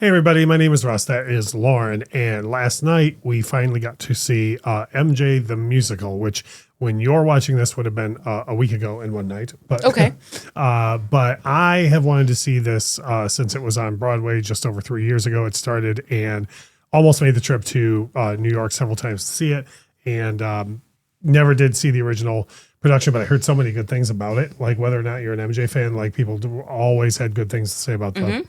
Hey everybody, my name is Russ. That is Lauren. And last night we finally got to see MJ the Musical, which when you're watching this would have been a week ago in one night. But Okay. but I have wanted to see this since it was on Broadway just over 3 years ago. It started and almost made the trip to New York several times to see it, and never did see the original production. But I heard so many good things about it. Like whether or not you're an MJ fan, like people always had good things to say about the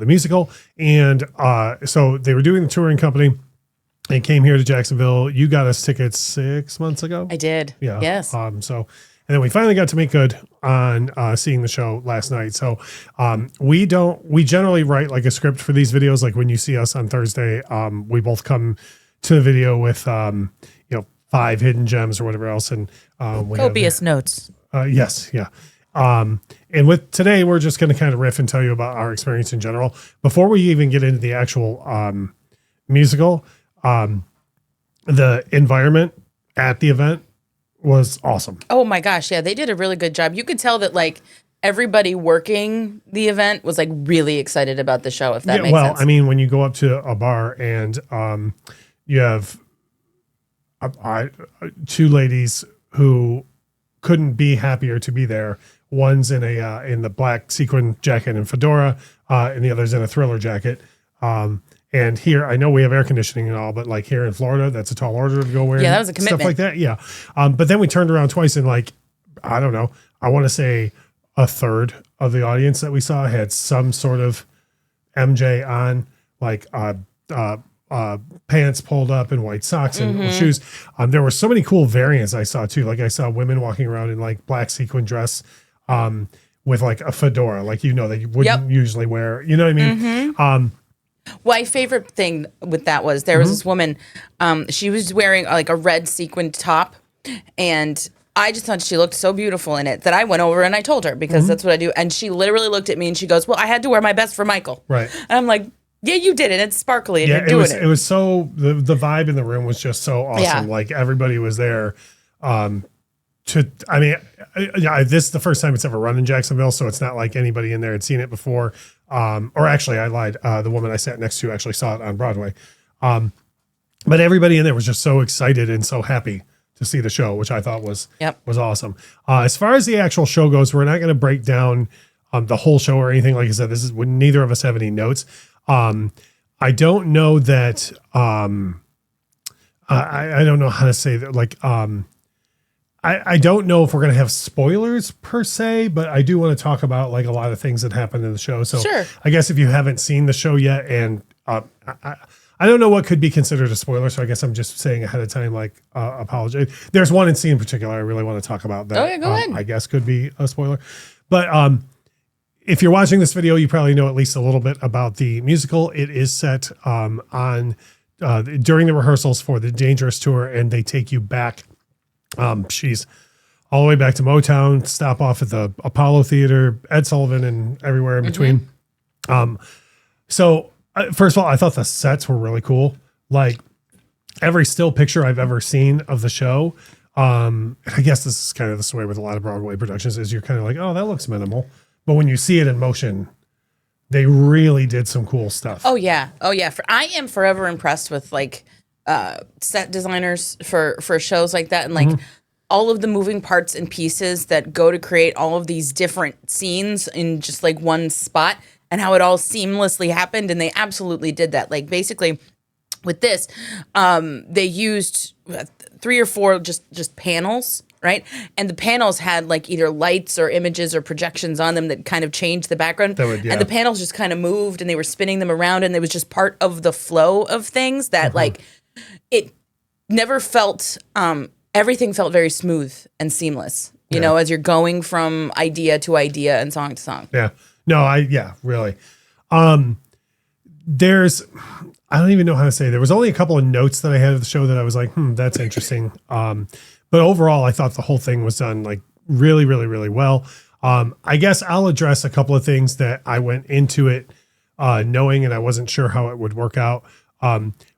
musical. And so they were doing the touring company and came here to Jacksonville. You got us tickets 6 months ago. I did. Yeah. Yes. And then we finally got to make good on seeing the show last night. So we generally write like a script for these videos. Like when you see us on Thursday, we both come to the video with 5 hidden gems or whatever else. And copious notes. Yes. Yeah. And with today, we're just going to kind of riff and tell you about our experience in general. Before we even get into the actual musical, the environment at the event was awesome. Oh my gosh. Yeah. They did a really good job. You could tell that like everybody working the event was like really excited about the show, if that makes sense. Well, I mean, when you go up to a bar and you have two ladies who couldn't be happier to be there. One's in the black sequin jacket and fedora, and the other's in a Thriller jacket. And here, I know we have air conditioning and all, but like here in Florida, that's a tall order to go wear. Yeah, that was a commitment. Stuff like that. Yeah. But then we turned around twice and like, I don't know, I want to say a third of the audience that we saw had some sort of MJ on, like pants pulled up and white socks and shoes. There were so many cool variants I saw too. Like I saw women walking around in like black sequin dress with like a fedora, like that you wouldn't usually wear. You know what I mean? My favorite thing with that was there was this woman, she was wearing like a red sequined top, and I just thought she looked so beautiful in it that I went over and I told her, because that's what I do. And she literally looked at me and she goes, "Well, I had to wear my best for Michael." Right. And I'm like, "Yeah, you did it. It's sparkly and Yeah, you're doing it." It was so the vibe in the room was just so awesome. Yeah. Like everybody was there. This is the first time it's ever run in Jacksonville, so it's not like anybody in there had seen it before. Or actually, I lied. The woman I sat next to actually saw it on Broadway. But everybody in there was just so excited and so happy to see the show, which I thought was awesome. As far as the actual show goes, we're not going to break down the whole show or anything. Like I said, this is when neither of us have any notes. I don't know that. I don't know how to say that. Like, I don't know if we're going to have spoilers per se, but I do want to talk about like a lot of things that happened in the show. So Sure. I guess if you haven't seen the show yet, and I don't know what could be considered a spoiler, so I guess I'm just saying ahead of time, like, apologize. There's one scene in particular I really want to talk about that. Oh, yeah, go ahead. I guess could be a spoiler, but if you're watching this video, you probably know at least a little bit about the musical. It is set on during the rehearsals for the Dangerous tour, and they take you back. She's all the way back to Motown, stop off at the Apollo Theater, Ed Sullivan, and everywhere in between. So first of all, I thought the sets were really cool. Like every still picture I've ever seen of the show. I guess this is kind of the way with a lot of Broadway productions is you're kind of like, oh, that looks minimal. But when you see it in motion, they really did some cool stuff. Oh yeah. I am forever impressed with like set designers for shows like that, and like all of the moving parts and pieces that go to create all of these different scenes in just like one spot, and how it all seamlessly happened. And they absolutely did that. Like basically with this, they used 3 or 4 just panels. Right. And the panels had like either lights or images or projections on them that kind of changed the background. And the panels just kind of moved and they were spinning them around, and it was just part of the flow of things that like it never felt, everything felt very smooth and seamless, you know, as you're going from idea to idea and song to song. Yeah. No, really. I don't even know how to say, there was only a couple of notes that I had of the show that I was like, that's interesting. But overall, I thought the whole thing was done like really, really, really well. I guess I'll address a couple of things that I went into it knowing, and I wasn't sure how it would work out.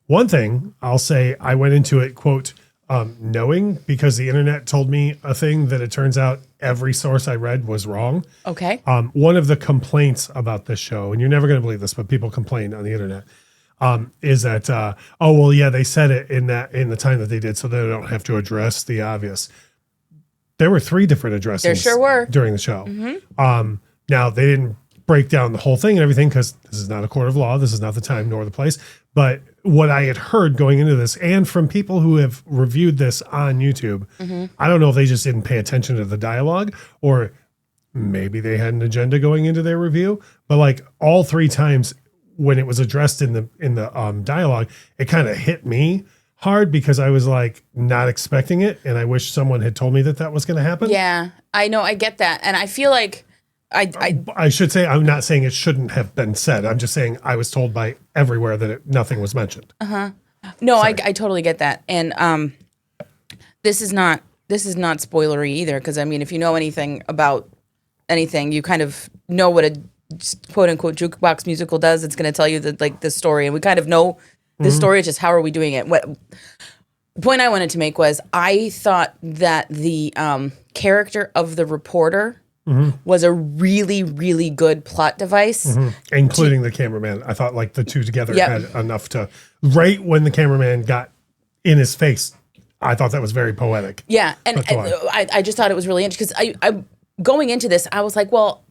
One thing I'll say, I went into it, quote, knowing, because the internet told me a thing that it turns out every source I read was wrong. Okay. One of the complaints about this show, and you're never going to believe this, but people complain on the internet, is that, oh, well, yeah, they said it in the time that they did, so they don't have to address the obvious. There were 3 different addresses. There sure were. During the show. Now, they didn't break down the whole thing and everything, because this is not a court of law. This is not the time nor the place. But what I had heard going into this, and from people who have reviewed this on YouTube, I don't know if they just didn't pay attention to the dialogue, or maybe they had an agenda going into their review. But like all 3 times when it was addressed in the dialogue, it kind of hit me hard, because I was like not expecting it, and I wish someone had told me that was going to happen. Yeah, I know, I get that, and I feel like I should say, I'm not saying it shouldn't have been said. I'm just saying I was told by everywhere that nothing was mentioned. No, I totally get that, and this is not spoilery either, because I mean, if you know anything about anything, you kind of know what a quote unquote jukebox musical does. It's going to tell you the story, and we kind of know the story. It's just how are we doing it? What point I wanted to make was, I thought that the character of the reporter was a really, really good plot device. Including the cameraman. I thought like the 2 together had enough to, right when the cameraman got in his face, I thought that was very poetic. Yeah, and I just thought it was really interesting, because I going into this, I was like, well,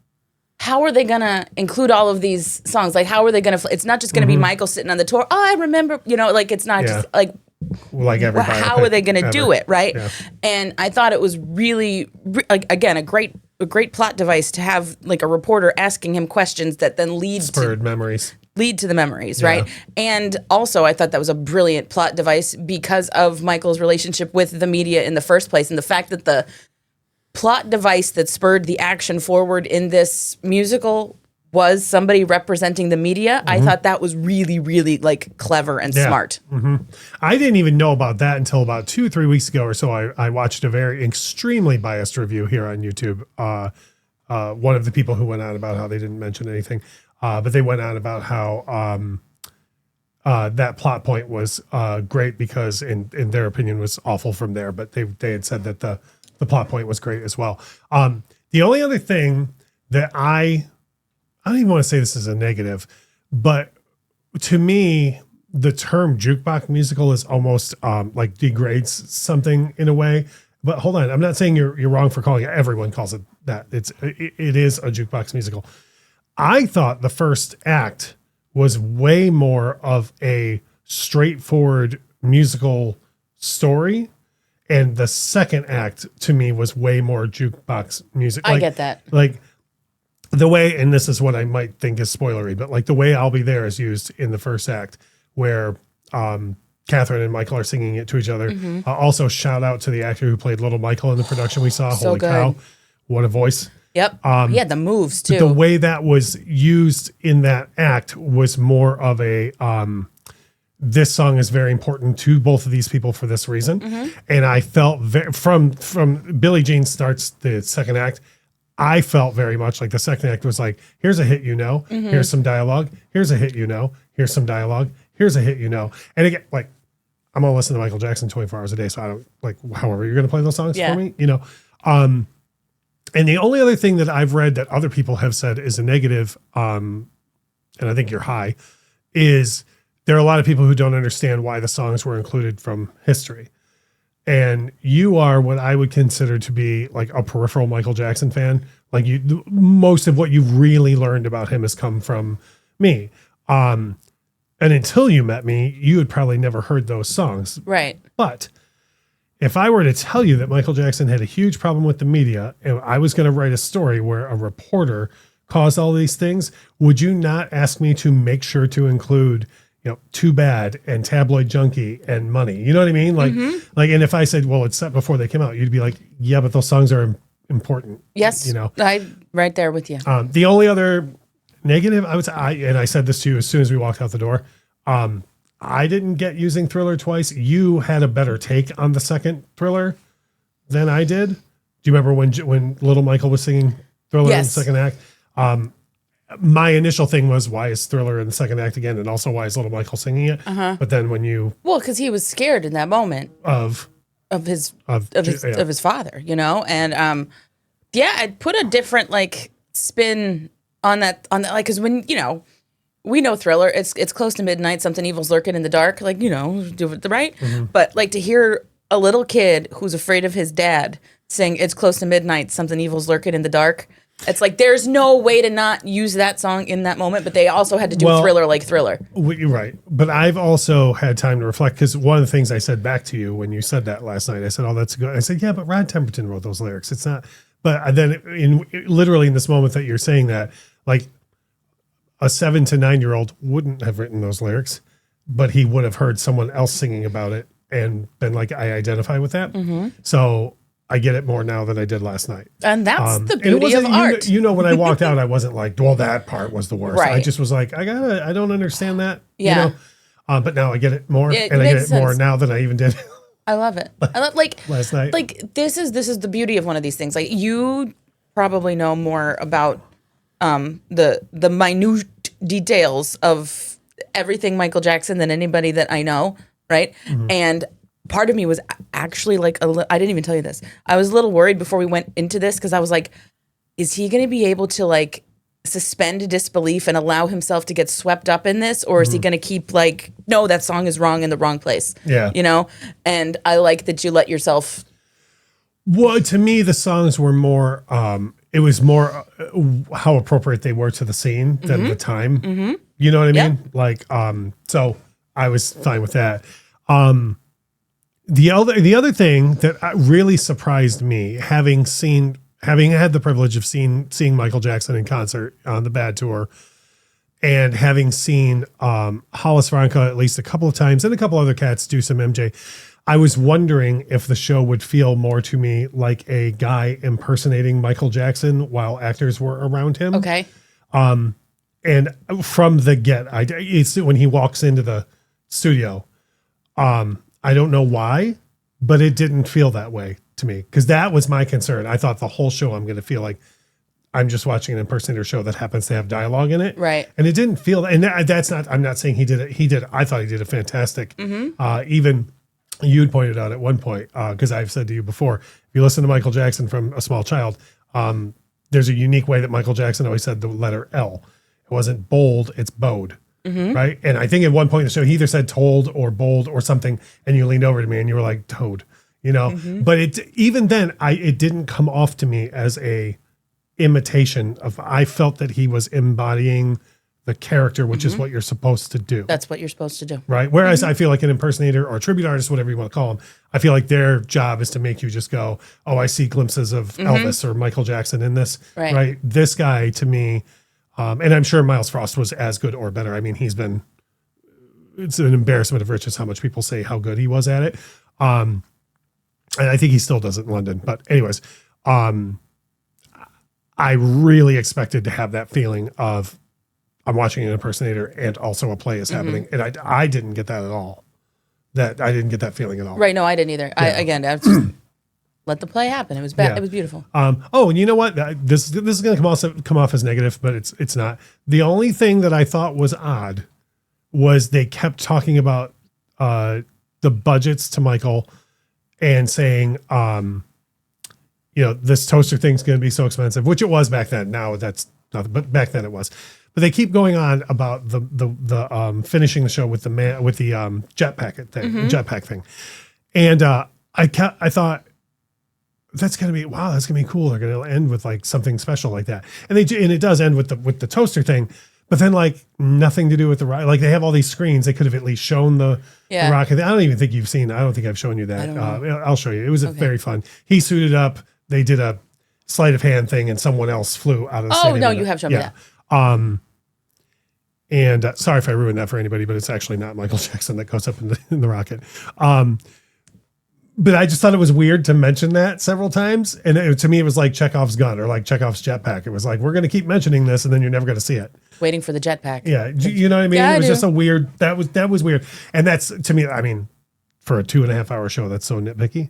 how are they going to include all of these songs? Like, how are they going to, it's not just going to be Michael sitting on the tour. Oh, I remember, like, it's not just like everybody. How are they going to do it, right? Yeah. And I thought it was really, like, again, a great plot device to have like a reporter asking him questions that then lead to the memories, right? And also, I thought that was a brilliant plot device because of Michael's relationship with the media in the first place, and the fact that the plot device that spurred the action forward in this musical was somebody representing the media. I thought that was really, really like clever and smart. I didn't even know about that until about 2-3 weeks ago or so. I watched a very extremely biased review here on YouTube. One of the people who went on about how they didn't mention anything, but they went on about how that plot point was great, because in their opinion was awful from there. But they had said that the plot point was great as well. The only other thing that I don't even want to say this is a negative, but to me, the term jukebox musical is almost like degrades something in a way. But hold on, I'm not saying you're wrong for calling it. Everyone calls it that. It is a jukebox musical. I thought the first act was way more of a straightforward musical story, and the second act to me was way more jukebox music. I get that. Like the way, and this is what I might think is spoilery, but like the way "I'll Be There" is used in the first act, where Catherine and Michael are singing it to each other. Also, shout out to the actor who played Little Michael in the production we saw. So Holy good. cow, what a voice! Yep. Yeah, the moves too. The way that was used in that act was more of a this song is very important to both of these people for this reason. And I felt from Billie Jean starts the second act, I felt very much like the second act was like, here's a hit, here's some dialogue, here's a hit, here's some dialogue, here's a hit, and again, like, I'm gonna listen to Michael Jackson 24 hours a day, so I don't like, however you're gonna play those songs for me, and the only other thing that I've read that other people have said is a negative, and I think you're high, is there are a lot of people who don't understand why the songs were included from history. And you are what I would consider to be like a peripheral Michael Jackson fan. Like most of what you've really learned about him has come from me. And until you met me, you had probably never heard those songs. Right. But if I were to tell you that Michael Jackson had a huge problem with the media, and I was going to write a story where a reporter caused all these things, would you not ask me to make sure to include, Too Bad and Tabloid Junkie and Money? You know what I mean? Like, and if I said, well, it's set before they came out, you'd be like, yeah, but those songs are important. Yes. I'm right there with you. The only other negative, I would say, and I said this to you as soon as we walked out the door, I didn't get using Thriller twice. You had a better take on the second Thriller than I did. Do you remember when Little Michael was singing Thriller in the second act? My initial thing was, why is Thriller in the second act again? And also, why is Little Michael singing it? But then when you... Well, because he was scared in that moment. Of of his father, you know? And I'd put a different like spin on that like, cause when, you know, we know Thriller, it's close to midnight, something evil's lurking in the dark, like, you know, do it right. But like to hear a little kid who's afraid of his dad sing it's close to midnight, something evil's lurking in the dark. It's like there's no way to not use that song in that moment, but they also had to do Thriller like Thriller. You're right. But I've also had time to reflect because one of the things I said back to you when you said that last night, I said, oh, that's good. I said, yeah, but Rod Temperton wrote those lyrics. It's not. But then literally in this moment that you're saying that, like a 7 to 9 year old wouldn't have written those lyrics, but he would have heard someone else singing about it and been like, I identify with that. So I get it more now than I did last night. And that's the beauty of art. You know, when I walked out, I wasn't like, well, that part was the worst. Right. I just was like, I don't understand that. Yeah. You know? But now I get it more. And I get it more now than I even did. I love it. I love like last night. Like this is the beauty of one of these things. Like you probably know more about the minute details of everything Michael Jackson than anybody that I know. Right. And part of me was actually like, I didn't even tell you this. I was a little worried before we went into this because I was like, is he going to be able to like suspend disbelief and allow himself to get swept up in this? Or is he going to keep like, no, that song is wrong in the wrong place? Yeah. You know? And I like that you let yourself. Well, to me, the songs were more, it was more how appropriate they were to the scene than the time. You know what I mean? Yep. Like, so I was fine with that. The other thing that really surprised me, having had the privilege of seeing Michael Jackson in concert on the Bad Tour, and having seen Hollis Franca at least a couple of times and a couple other cats do some MJ, I was wondering if the show would feel more to me like a guy impersonating Michael Jackson while actors were around him. Okay. And from the it's when he walks into the studio. I don't know why, but it didn't feel that way to me because that was my concern. I thought the whole show I'm going to feel like I'm just watching an impersonator show that happens to have dialogue in it. Right. And it didn't feel, and that's not, I'm not saying he did it. I thought he did a fantastic, even you'd pointed out at one point, because I've said to you before, if you listen to Michael Jackson from a small child, there's a unique way that Michael Jackson always said the letter L. It wasn't bold, it's bowed. Right. And I think at one point in the show, he either said told or bold or something. And you leaned over to me and you were like, toad, you know, but even then it didn't come off to me as a imitation of, I felt that he was embodying the character, which is what you're supposed to do. That's what you're supposed to do. Right. Whereas I feel like an impersonator or a tribute artist, whatever you want to call them, I feel like their job is to make you just go, oh, I see glimpses of Elvis or Michael Jackson in this. Right. This guy to me, and I'm sure Miles Frost was as good or better. I mean, it's an embarrassment of riches how much people say how good he was at it. And I think he still does it in London. But anyways, I really expected to have that feeling of I'm watching an impersonator and also a play is happening. And I didn't get that at all. I didn't get that feeling at all. Right. No, I didn't either. Yeah. I was just let the play happen. It was bad. Yeah. It was beautiful. And you know what? This is going to come off as negative, but it's not. The only thing that I thought was odd was they kept talking about the budgets to Michael and saying, this toaster thing's going to be so expensive, which it was back then. Now that's nothing, but back then it was. But they keep going on about the finishing the show with the jetpack thing, and I thought. That's gonna be cool. They're gonna end with like something special like that, and it does end with the toaster thing, but then like nothing to do with the rocket. Like they have all these screens, they could have at least shown the rocket. I don't even think you've seen. I don't think I've shown you that. I'll show you. It was very fun. He suited up. They did a sleight of hand thing, and someone else flew out of the stadium. No, you have shown me that. And sorry if I ruined that for anybody, but it's actually not Michael Jackson that goes up in the rocket. But I just thought it was weird to mention that several times. And to me, it was like Chekhov's gun or like Chekhov's jetpack. It was like, we're going to keep mentioning this and then you're never going to see it. Waiting for the jetpack. Yeah. You know what I mean? Yeah, it was just a weird, that was weird. And that's, to me, I mean, for a 2.5 hour show, that's so nitpicky.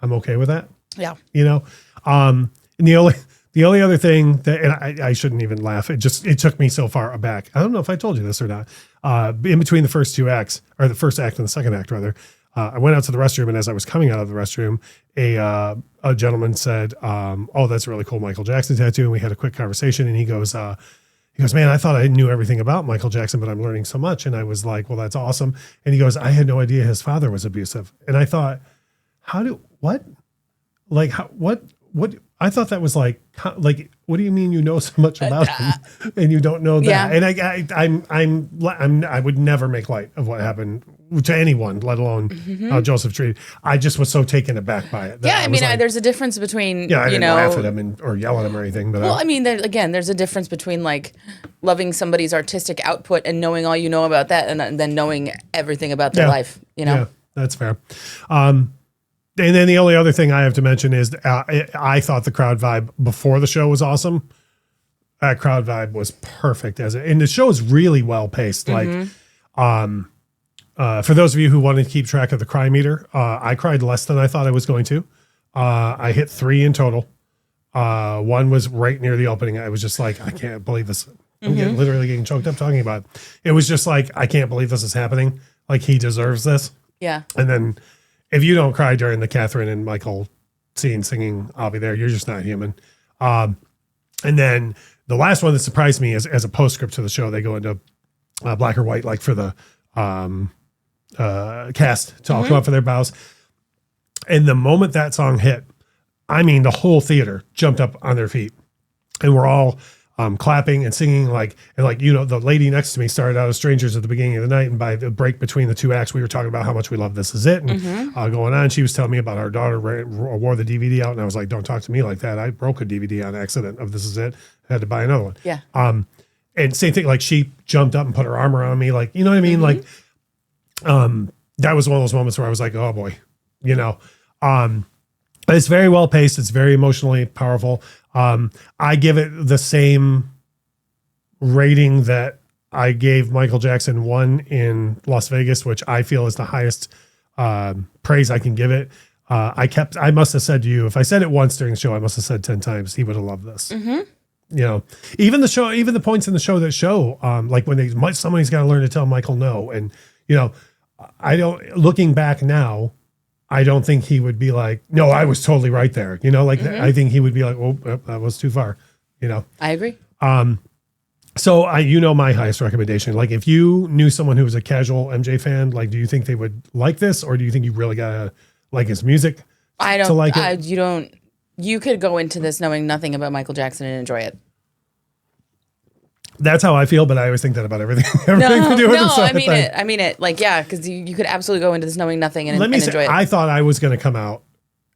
I'm okay with that. Yeah. You know? And the only other thing that, and I shouldn't even laugh. It took me so far aback. I don't know if I told you this or not. In between the first two acts, or the first act and the second act rather, I went out to the restroom, and as I was coming out of the restroom, a gentleman said, "Oh, that's a really cool Michael Jackson tattoo." And we had a quick conversation, and he goes, "Man, I thought I knew everything about Michael Jackson, but I'm learning so much." And I was like, "Well, that's awesome." And he goes, "I had no idea his father was abusive." And I thought, what? Like, what? I thought that was like, what do you mean you know so much about him and you don't know that? Yeah. And I would never make light of what happened to anyone, let alone Joseph Tree. I just was so taken aback by it. Yeah, I mean, there's a difference between, I didn't laugh at him or yell at him or anything. But there's a difference between like loving somebody's artistic output and knowing all you know about that, and then knowing everything about their life. Yeah, that's fair. And then the only other thing I have to mention is I thought the crowd vibe before the show was awesome. That crowd vibe was perfect and the show is really well paced. Like, for those of you who wanted to keep track of the cry meter, I cried less than I thought I was going to. I hit 3 in total. One was right near the opening. I was just like, I can't believe this. I'm literally getting choked up talking about it. It was just like, I can't believe this is happening. Like, he deserves this. Yeah. And then if you don't cry during the Catherine and Michael scene singing I'll Be There, you're just not human. And then the last one that surprised me is, as a postscript to the show, they go into black or white, like for the cast to all come up for their bows. And the moment that song hit, I mean, the whole theater jumped up on their feet and we're all clapping and singing, the lady next to me started out as strangers at the beginning of the night. And by the break between the 2 acts, we were talking about how much we love This Is It and going on. She was telling me about our daughter wore the DVD out. And I was like, don't talk to me like that. I broke a DVD on accident of This Is It. I had to buy another one. Yeah. And same thing, like she jumped up and put her arm around me. Like, you know what I mean? Like, that was one of those moments where I was like, oh boy, it's very well paced. It's very emotionally powerful. I give it the same rating that I gave Michael Jackson 1 in Las Vegas, which I feel is the highest praise I can give it. I must have said to you, if I said it once during the show, I must have said 10 times, he would have loved this. Even the points in the show that show, like when somebody's got to learn to tell Michael no. And, looking back now, I don't think he would be like, no, I was totally right there. I think he would be like, oh, that was too far, I agree. So my highest recommendation, like if you knew someone who was a casual MJ fan, like, do you think they would like this? Or do you think you really gotta like his music to like it? You could go into this knowing nothing about Michael Jackson and enjoy it. That's how I feel, but I always think that about everything to do with this. I mean it. Like, yeah, because you could absolutely go into this knowing nothing and enjoy it. I thought I was going to come out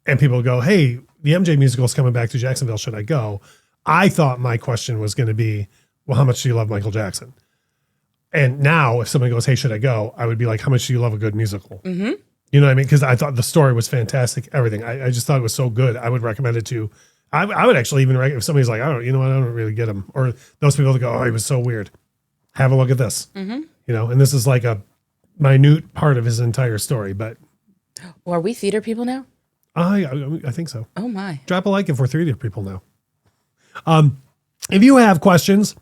and people would go, hey, the MJ musical is coming back to Jacksonville. Should I go? I thought my question was going to be, well, how much do you love Michael Jackson? And now if somebody goes, hey, should I go? I would be like, how much do you love a good musical? Mm-hmm. You know what I mean? Because I thought the story was fantastic. Everything. I just thought it was so good. I would recommend it to. I would actually even recommend if somebody's like, I don't really get him. Or those people that go, oh, he was so weird. Have a look at this. Mm-hmm. And this is like a minute part of his entire story. But are we theater people now? I think so. Oh my! Drop a like if we're theater people now. If you have questions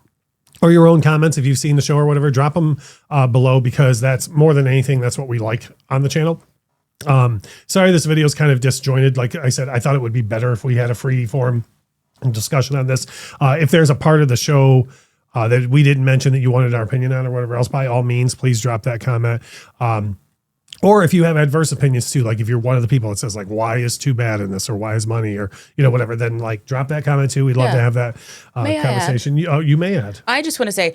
or your own comments, if you've seen the show or whatever, drop them below, because that's more than anything, that's what we like on the channel. Sorry, this video is kind of disjointed. Like I said, I thought it would be better if we had a free form discussion on this. If there's a part of the show that we didn't mention that you wanted our opinion on or whatever else, by all means, please drop that comment. Or if you have adverse opinions too, like if you're one of the people that says like, why is Too Bad in this, or why is Money, or, whatever, then like drop that comment too. We'd love to have that conversation. You may add. I just want to say,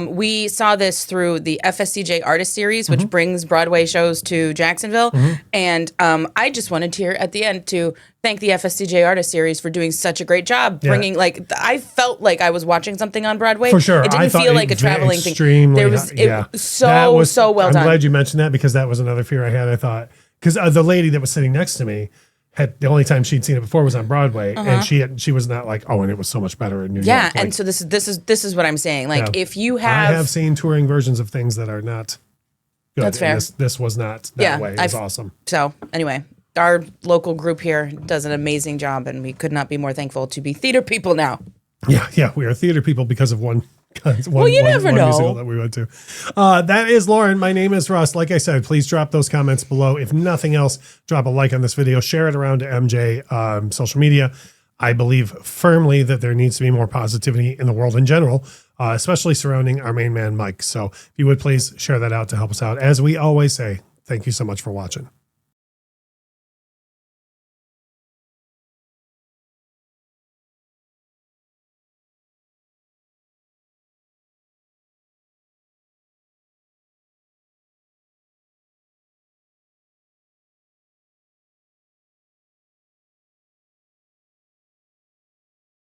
we saw this through the FSCJ Artists Series, which brings Broadway shows to Jacksonville. And I just wanted here at the end to thank the FSCJ Artists Series for doing such a great job bringing, I felt like I was watching something on Broadway. For sure. It didn't feel like a traveling thing. It was so well done. I'm glad you mentioned that, because that was another fear I had. I thought, because the lady that was sitting next to me, the only time she'd seen it before was on Broadway, and she was not like, oh, and it was so much better in New York. Yeah, and so this is what I'm saying. Like, if you have, I have seen touring versions of things that are not good. That's fair. This was not that way. It's awesome. So anyway, our local group here does an amazing job, and we could not be more thankful to be theater people now. Yeah, we are theater people because of one You never know. Musical that we went to. That is Lauren. My name is Russ. Like I said, please drop those comments below. If nothing else, drop a like on this video, share it around to MJ social media. I believe firmly that there needs to be more positivity in the world in general, especially surrounding our main man, Mike. So if you would please share that out to help us out. As we always say, thank you so much for watching.